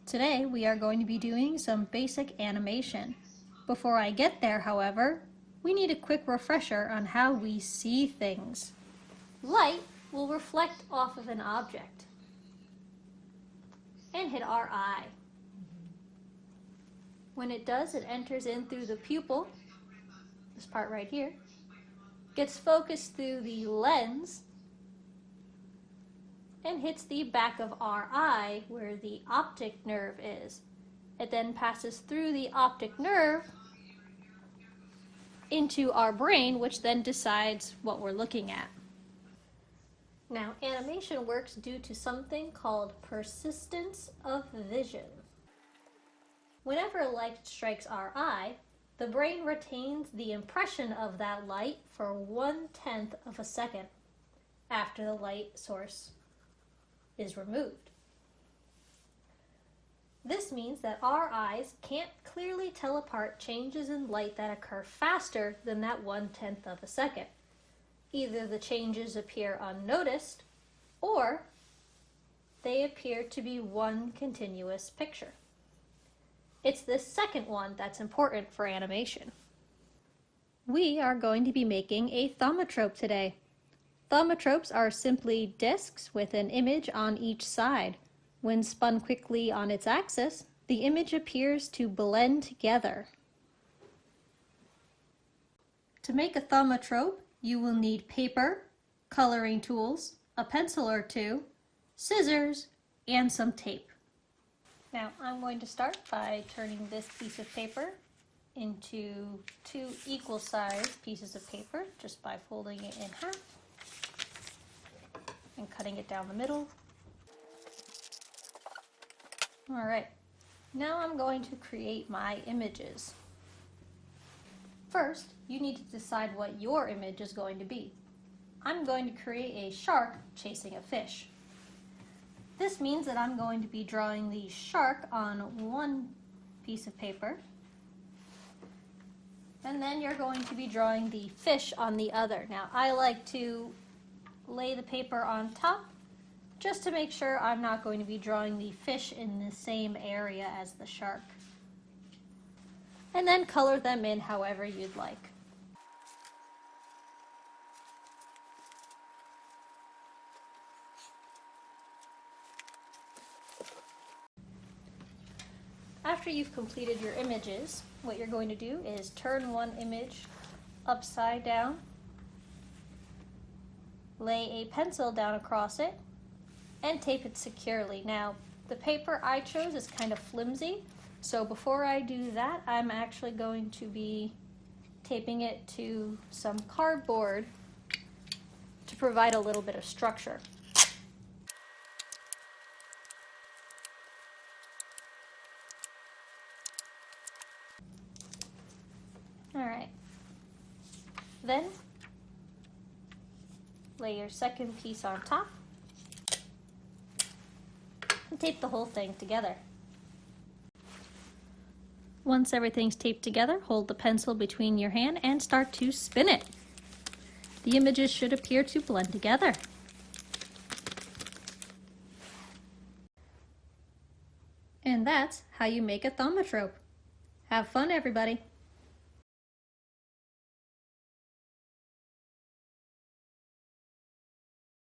Today we are going to be doing some basic animation. Before I get there, however, we need a quick refresher on how we see things. Light will reflect off of an object and hit our eye. When it does, it enters in through the pupil, this part right here, gets focused through the lens, and hits the back of our eye where the optic nerve is. It then passes through the optic nerve into our brain, which then decides what we're looking at. Now, animation works due to something called persistence of vision. Whenever light strikes our eye, the brain retains the impression of that light for 1/10 of a second after the light source is removed. This means that our eyes can't clearly tell apart changes in light that occur faster than that 1/10 of a second. Either the changes appear unnoticed, or they appear to be one continuous picture. It's this second one that's important for animation. We are going to be making a thaumatrope today. Thaumatropes are simply discs with an image on each side. When spun quickly on its axis, the image appears to blend together. To make a thaumatrope, you will need paper, coloring tools, a pencil or two, scissors, and some tape. Now, I'm going to start by turning this piece of paper into 2 equal-sized pieces of paper just by folding it in half and cutting it down the middle. Alright, now I'm going to create my images. First, you need to decide what your image is going to be. I'm going to create a shark chasing a fish. This means that I'm going to be drawing the shark on one piece of paper, and then you're going to be drawing the fish on the other. Now, I like to lay the paper on top just to make sure I'm not going to be drawing the fish in the same area as the shark. And then color them in however you'd like. After you've completed your images, what you're going to do is turn one image upside down, lay a pencil down across it, and tape it securely. Now, the paper I chose is kind of flimsy, so before I do that, I'm actually going to be taping it to some cardboard to provide a little bit of structure. Alright, then lay your second piece on top and tape the whole thing together. Once everything's taped together, hold the pencil between your hand and start to spin it. The images should appear to blend together. And that's how you make a thaumatrope. Have fun, everybody!